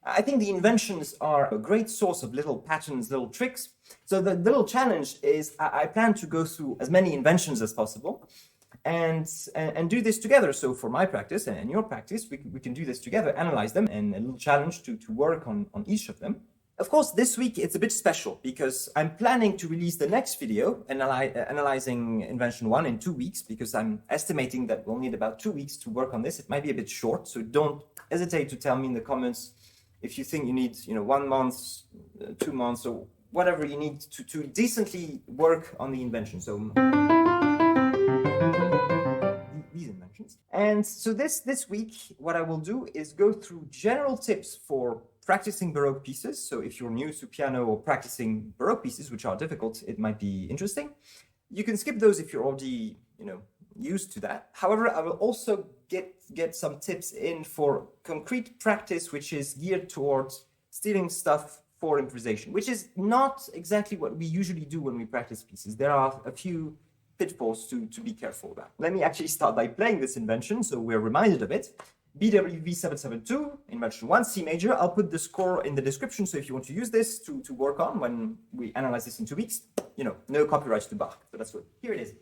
I think the inventions are a great source of little patterns, little tricks. So the little challenge is I plan to go through as many inventions as possible and do this together. So for my practice and your practice, we can do this together, analyze them, and a little challenge to work on each of them. Of course, this week it's a bit special because I'm planning to release the next video analyzing Invention 1 in 2 weeks, because I'm estimating that we'll need about 2 weeks to work on this. It might be a bit short, so don't hesitate to tell me in the comments if you think you need 1 month, 2 months, or whatever you need to decently work on the invention. So these inventions. And so this week, what I will do is go through general tips for practicing Baroque pieces. So if you're new to piano or practicing Baroque pieces, which are difficult, it might be interesting. You can skip those if you're already, used to that. However, I will also get some tips in for concrete practice, which is geared towards stealing stuff for improvisation, which is not exactly what we usually do when we practice pieces. There are a few pitfalls to be careful about. Let me actually start by playing this invention so we're reminded of it. BWV 772, Invention 1, C major. I'll put the score in the description, so if you want to use this to work on when we analyze this in 2 weeks, no copyrights to Bach, so that's good. Here it is.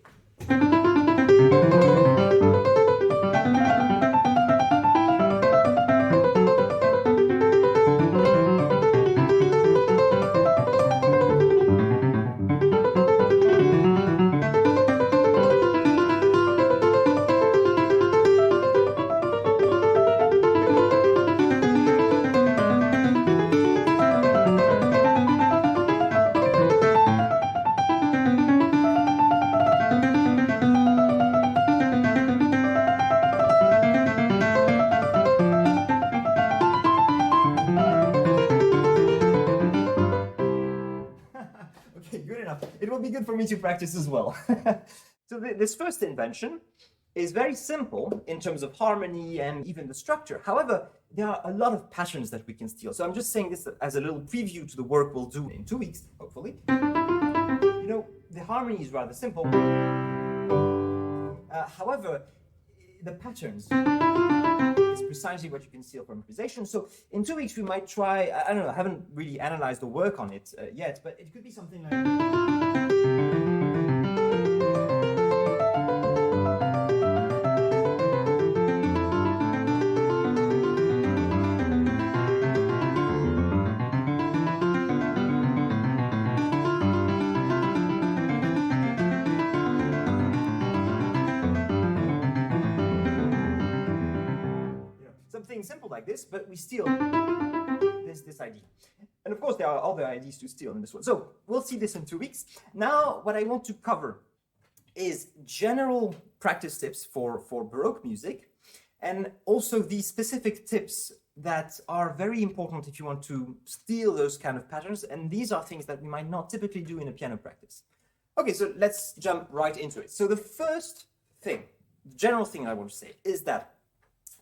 It will be good for me to practice as well. So this first invention is very simple in terms of harmony and even the structure. However, there are a lot of patterns that we can steal. So I'm just saying this as a little preview to the work we'll do in 2 weeks, hopefully. The harmony is rather simple. However, the patterns is precisely what you can steal from improvisation. So in 2 weeks, we might try, I don't know, I haven't really analyzed or work on it yet, but it could be something like... something simple like this, but we steal this idea. And of course, there are other ideas to steal in this one. So we'll see this in 2 weeks. Now, what I want to cover is general practice tips for Baroque music, and also these specific tips that are very important if you want to steal those kind of patterns. And these are things that we might not typically do in a piano practice. Okay, so let's jump right into it. So the first thing, the general thing I want to say is that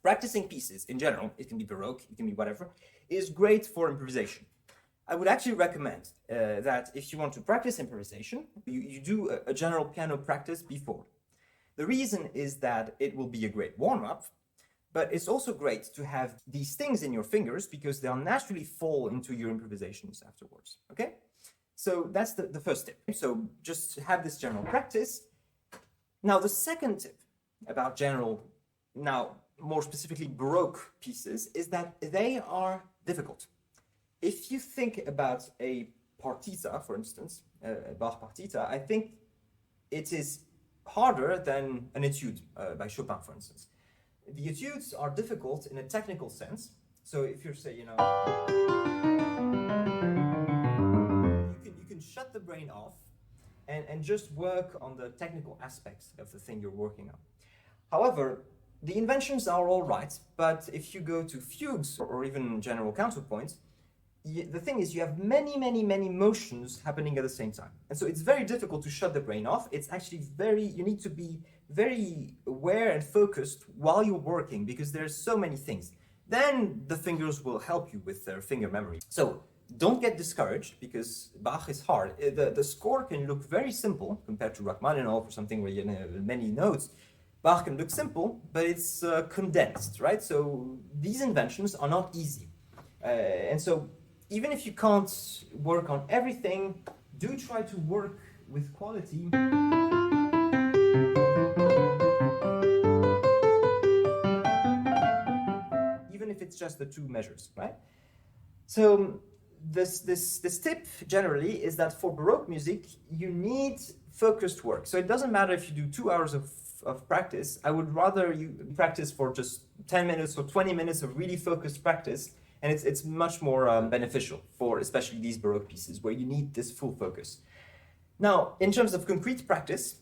practicing pieces in general, it can be Baroque, it can be whatever, is great for improvisation. I would actually recommend that if you want to practice improvisation, you do a general piano practice before. The reason is that it will be a great warm-up, but it's also great to have these things in your fingers because they'll naturally fall into your improvisations afterwards, okay? So that's the first tip. So just have this general practice. Now, the second tip about general, more specifically Baroque pieces, is that they are difficult. If you think about a partita, for instance, a Bach partita, I think it is harder than an etude by Chopin, for instance. The etudes are difficult in a technical sense. So if you say, you can shut the brain off and just work on the technical aspects of the thing you're working on. However, the inventions are all right, but if you go to fugues or even general counterpoints, the thing is you have many motions happening at the same time. And so it's very difficult to shut the brain off. It's actually you need to be very aware and focused while you're working because there's so many things. Then the fingers will help you with their finger memory. So don't get discouraged because Bach is hard. The score can look very simple compared to Rachmaninoff or something where you have many notes. Bach can look simple, but it's condensed, right? So these inventions are not easy. And so even if you can't work on everything, do try to work with quality. Even if it's just the two measures, right? So this tip generally is that for Baroque music, you need focused work. So it doesn't matter if you do 2 hours of practice. I would rather you practice for just 10 minutes or 20 minutes of really focused practice. And it's much more beneficial for especially these Baroque pieces where you need this full focus. Now, in terms of concrete practice,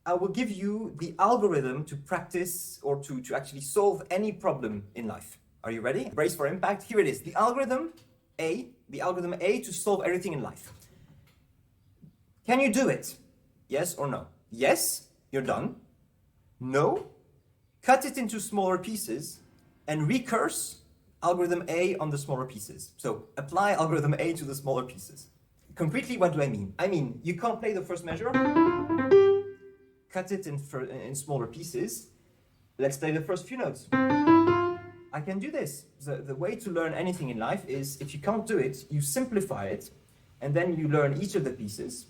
I will give you the algorithm to practice or to actually solve any problem in life. Are you ready? Brace for impact. Here it is. The algorithm A to solve everything in life. Can you do it? Yes or no? Yes, you're done. No, cut it into smaller pieces and recurse algorithm A on the smaller pieces. So apply algorithm A to the smaller pieces. Concretely, what do I mean? I mean, you can't play the first measure, cut it in smaller pieces. Let's play the first few notes. I can do this. The way to learn anything in life is, if you can't do it, you simplify it, and then you learn each of the pieces,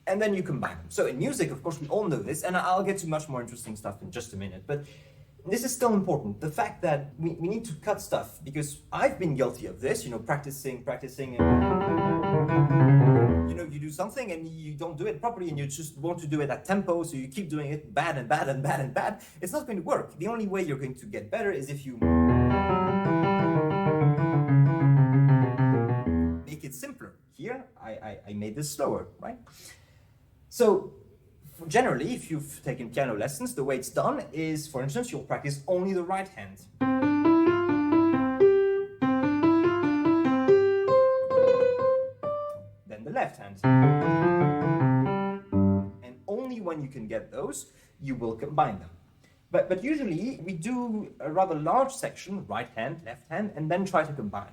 and then you combine them. So in music, of course, we all know this, and I'll get to much more interesting stuff in just a minute, but this is still important. The fact that we need to cut stuff, because I've been guilty of this, practicing, and you do something and you don't do it properly and you just want to do it at tempo, so you keep doing it bad and bad and bad and bad. It's not going to work. The only way you're going to get better is if you make it simpler. Here, I made this slower, right? So generally, if you've taken piano lessons, the way it's done is, for instance, you'll practice only the right hand. Then the left hand. And only when you can get those, you will combine them. But usually, we do a rather large section, right hand, left hand, and then try to combine.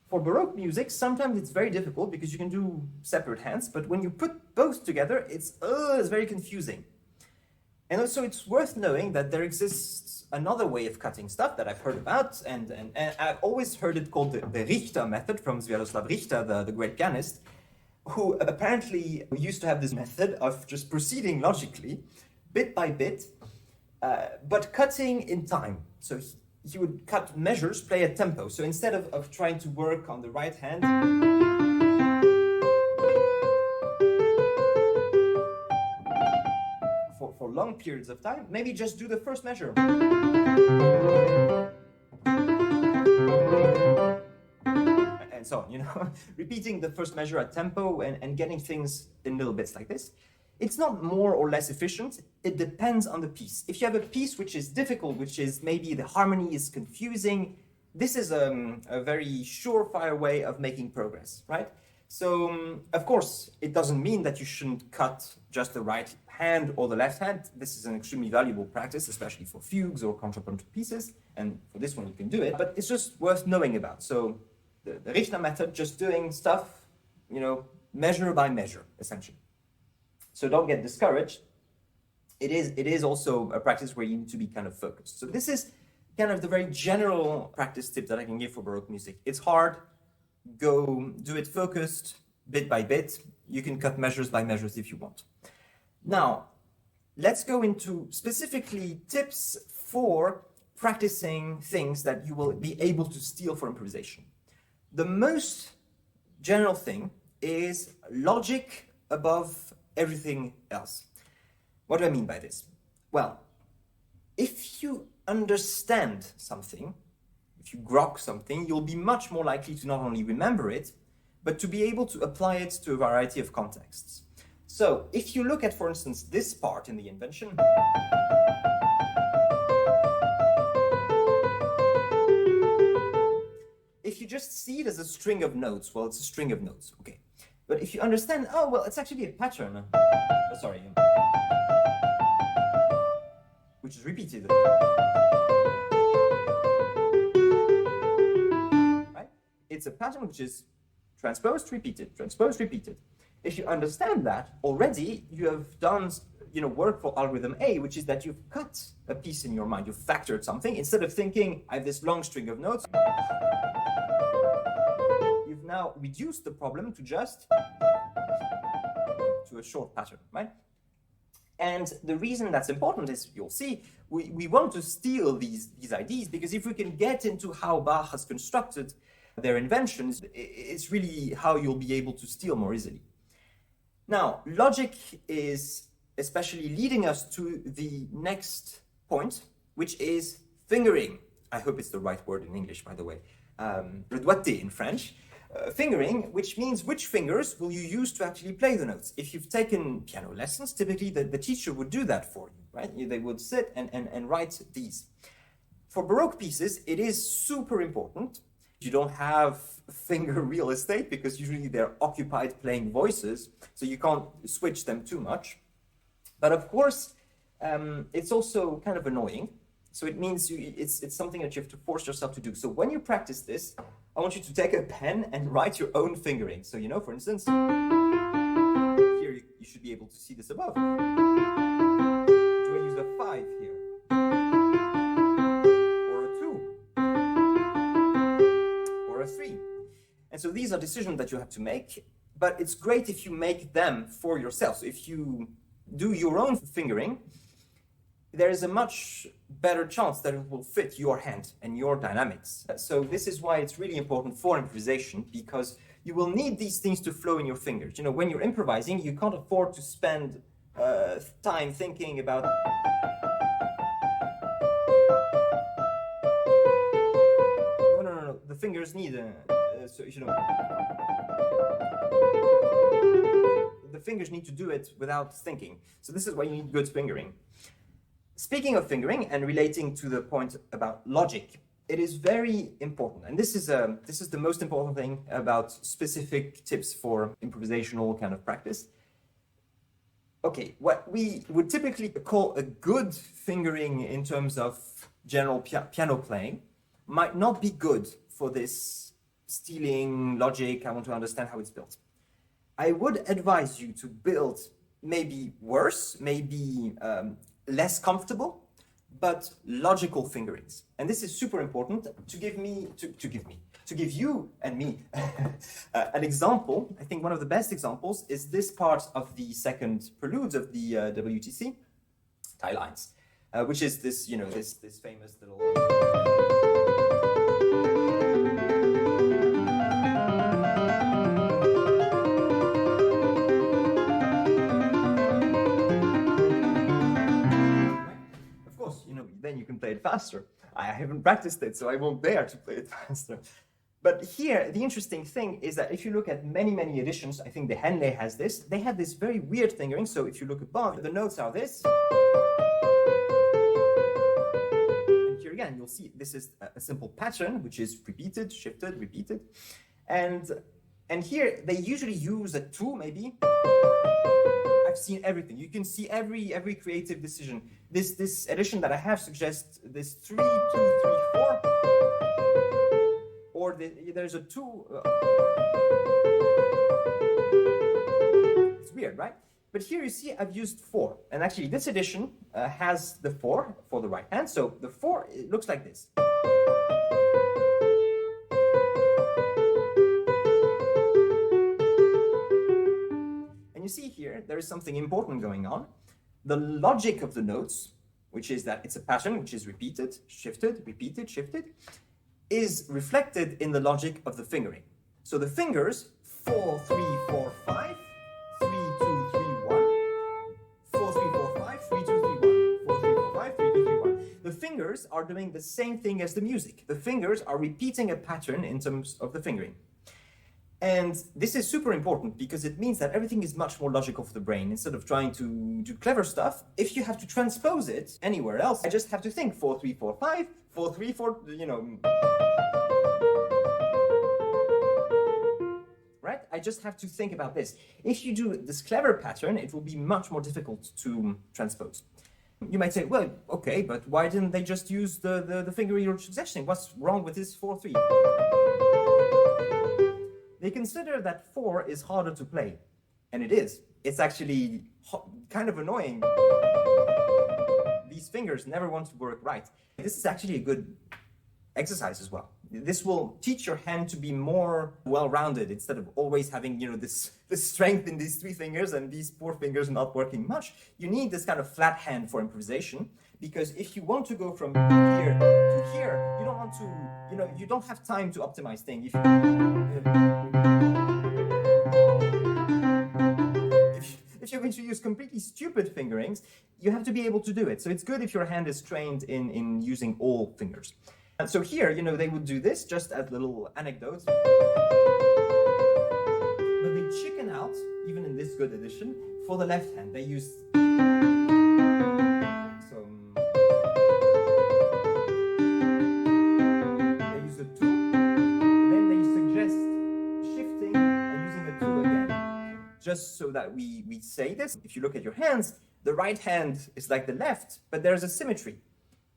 For Baroque music, sometimes it's very difficult because you can do separate hands, but when you put both together, it's very confusing. And also, it's worth knowing that there exists another way of cutting stuff that I've heard about, and I've always heard it called the Richter Method from Sviatoslav Richter, the great pianist, who apparently used to have this method of just proceeding logically, bit by bit, but cutting in time. So he would cut measures, play a tempo. So instead of trying to work on the right hand, for long periods of time, maybe just do the first measure. And so on, repeating the first measure at tempo and getting things in little bits like this. It's not more or less efficient. It depends on the piece. If you have a piece which is difficult, which is maybe the harmony is confusing, this is a very surefire way of making progress, right? So, of course, it doesn't mean that you shouldn't cut just the right hand or the left hand. This is an extremely valuable practice, especially for fugues or contrapuntal pieces. And for this one, you can do it. But it's just worth knowing about. So the Richter method, just doing stuff, measure by measure, essentially. So don't get discouraged. It is also a practice where you need to be kind of focused. So this is kind of the very general practice tip that I can give for Baroque music. It's hard. Go do it focused, bit by bit. You can cut measures by measures if you want. Now, let's go into specifically tips for practicing things that you will be able to steal for improvisation. The most general thing is logic above everything else. What do I mean by this? Well, if you understand something, if you grok something, you'll be much more likely to not only remember it, but to be able to apply it to a variety of contexts. So if you look at, for instance, this part in the invention, if you just see it as a string of notes, well, it's a string of notes, okay. But if you understand, it's actually a pattern. Which is repeated. Right? It's a pattern which is transposed, repeated, transposed, repeated. If you understand that, already you have done work for algorithm A, which is that you've cut a piece in your mind, you've factored something. Instead of thinking, I have this long string of notes, now reduce the problem to just to a short pattern, right? And the reason that's important is, you'll see, we want to steal these ideas, because if we can get into how Bach has constructed their inventions, it's really how you'll be able to steal more easily. Now, logic is especially leading us to the next point, which is fingering. I hope it's the right word in English, by the way. Le doigté in French. Fingering, which means which fingers will you use to actually play the notes. If you've taken piano lessons, typically the teacher would do that for you, right? They would sit and write these. For Baroque pieces, it is super important. You don't have finger real estate, because usually they're occupied playing voices, so you can't switch them too much. But of course, it's also kind of annoying. So it means it's something that you have to force yourself to do. So when you practice this, I want you to take a pen and write your own fingering. So, for instance, here you should be able to see this above. Do I use a 5 here? Or a 2? Or a 3? And so these are decisions that you have to make, but it's great if you make them for yourself. So if you do your own fingering, there is a much better chance that it will fit your hand and your dynamics. So this is why it's really important for improvisation, because you will need these things to flow in your fingers. When you're improvising, you can't afford to spend time thinking about... No. The fingers need... The fingers need to do it without thinking. So this is why you need good fingering. Speaking of fingering and relating to the point about logic, it is very important, and this is the most important thing about specific tips for improvisational kind of practice. Okay, what we would typically call a good fingering in terms of general piano playing might not be good for this stealing logic. I want to understand how it's built. I would advise you to build maybe worse, maybe less comfortable, but logical fingerings. And this is super important to give you and me an example. I think one of the best examples is this part of the second prelude of the WTC, tie lines, which is this, this famous little... Then you can play it faster. I haven't practiced it, so I won't dare to play it faster. But here, the interesting thing is that if you look at many editions, I think the Henley has this, they have this very weird fingering. So if you look above, the notes are this. And here again, you'll see this is a simple pattern, which is repeated, shifted, repeated. And here, they usually use a 2, maybe. I've seen everything. You can see every creative decision. This edition that I have suggests this 3, 2, 3, 4, or there's a 2. It's weird, right? But here you see I've used 4, and actually this edition has the 4 for the right hand. So the 4, it looks like this. See here, there is something important going on. The logic of the notes, which is that it's a pattern which is repeated, shifted, repeated, shifted, is reflected in the logic of the fingering. So the fingers 4, 3, 4, 5, 3, 2, 3, 1, 4, 3, 4, 5, 3, 2, 3, 1, 4, 3, 4, 5, 3, 2, 3, 1. The fingers are doing the same thing as the music. The fingers are repeating a pattern in terms of the fingering. And this is super important because it means that everything is much more logical for the brain. Instead of trying to do clever stuff, if you have to transpose it anywhere else, I just have to think 4, 3, 4, 5, 4, 3, 4, Right? I just have to think about this. If you do this clever pattern, it will be much more difficult to transpose. You might say, well, okay, but why didn't they just use the fingering you're suggesting? What's wrong with this 4, 3? They consider that 4 is harder to play, and it is. It's actually kind of annoying. These fingers never want to work right. This is actually a good exercise as well. This will teach your hand to be more well-rounded instead of always having, this strength in these three fingers and these four fingers not working much. You need this kind of flat hand for improvisation, because if you want to go from here to here, you don't want to, you don't have time to optimize things. If you're going to use completely stupid fingerings, you have to be able to do it. So it's good if your hand is trained in using all fingers. And so here, they would do this just as little anecdotes. But they chicken out, even in this good edition, for the left hand. They use a 2, and then they suggest shifting and using a 2 again. Just so that we say this. If you look at your hands, the right hand is like the left, but there's a symmetry.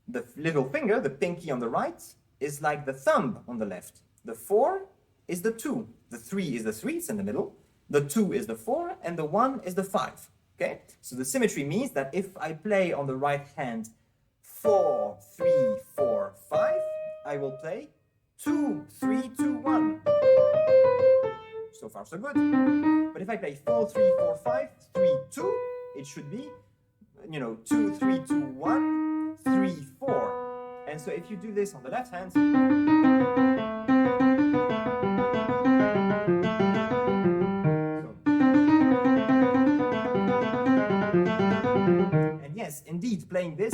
The little finger, the pinky on the right, is like the thumb on the left. The 4 is the 2. The 3 is the 3, it's in the middle. The 2 is the 4, and the 1 is the 5. Okay? So the symmetry means that if I play on the right hand 4, 3, 4, 5, I will play 2, 3, 2, 1. So far, so good. But if I play 4, 3, 4, 5, 3, 2, it should be, 2, 3, 2, 1, 3, 4. And so if you do this on the left hand, and yes, indeed, playing this,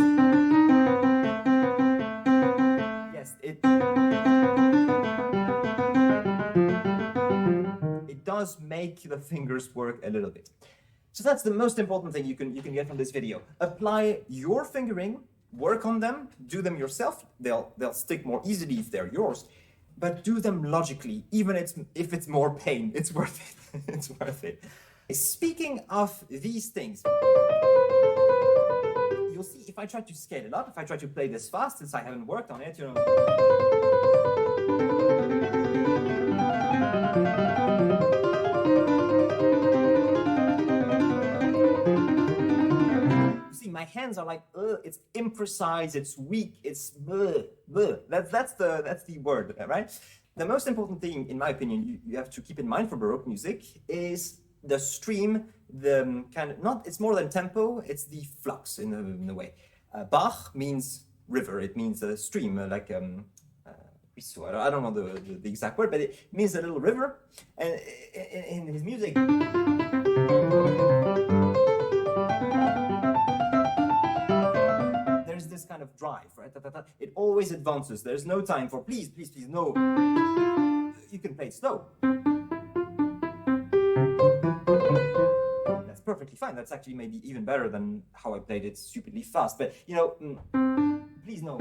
yes, it does make the fingers work a little bit. So that's the most important thing you can get from this video. Apply your fingering, work on them, do them yourself. They'll stick more easily if they're yours, but do them logically, even if it's more pain. It's worth it. It's worth it. Speaking of these things, you'll see if I try to scale it up, if I try to play this fast, since I haven't worked on it, my hands are like, it's imprecise, it's weak, it's That's the word, right? The most important thing, in my opinion, you have to keep in mind for Baroque music is the stream, the kind of, it's more than tempo, it's the flux in a way. Bach means river, it means a stream, like I don't know the exact word, but it means a little river. And in his music, there's this kind of drive, right? It always advances. There's no time for please, please, please, no. You can play it slow. That's perfectly fine. That's actually maybe even better than how I played it stupidly fast. But, please, no.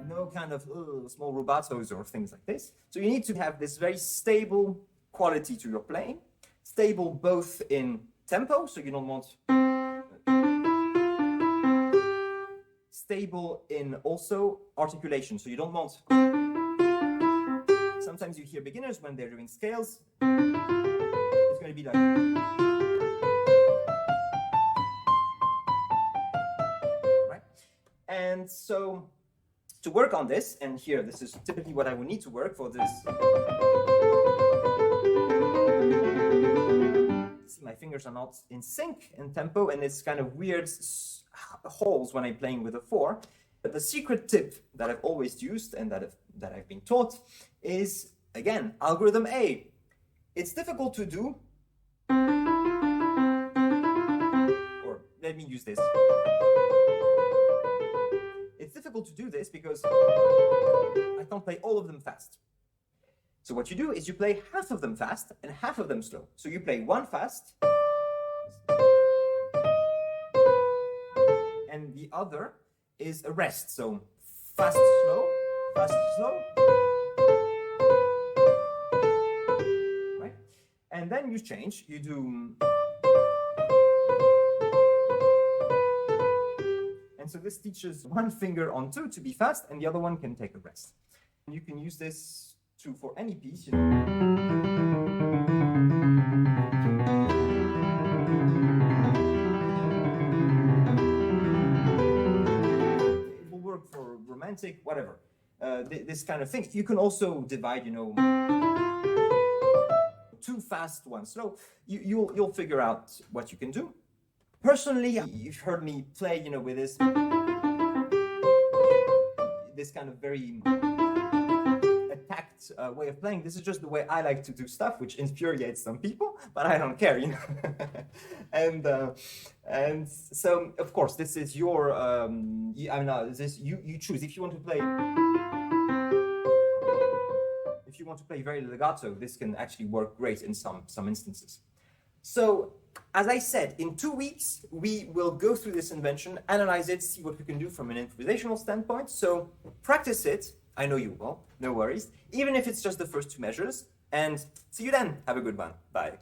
No kind of small rubatos or things like this. So you need to have this very stable quality to your playing. Stable both in tempo, so you don't want... Stable in also articulation, so you don't want... Sometimes you hear beginners when they're doing scales, it's going to be like... Right? And so, to work on this, and here, this is typically what I would need to work for this. See, my fingers are not in sync in tempo, and it's kind of weird holes when I'm playing with a 4. But the secret tip that I've always used and that I've been taught is, again, algorithm A. It's difficult to do. Or let me use this. It's difficult to do this because I can't play all of them fast. So what you do is you play half of them fast and half of them slow. So you play one fast and the other is a rest. So fast, slow, right? And then you change, you do... And so this teaches one finger on 2 to be fast and the other one can take a rest. And you can use this for any piece, romantic, whatever. This kind of thing. You can also divide, you know, two fast, one slow. You'll figure out what you can do. Personally, you've heard me play, you know, with this kind of very attacked way of playing. This is just the way I like to do stuff, which infuriates some people, but I don't care, you know. and so, of course, this is your. You choose if you want to play. If you want to play very legato, this can actually work great in some instances. So, as I said, in 2 weeks, we will go through this invention, analyze it, see what we can do from an improvisational standpoint. So, practice it. I know you will, no worries. Even if it's just the first 2 measures. And see you then. Have a good one. Bye.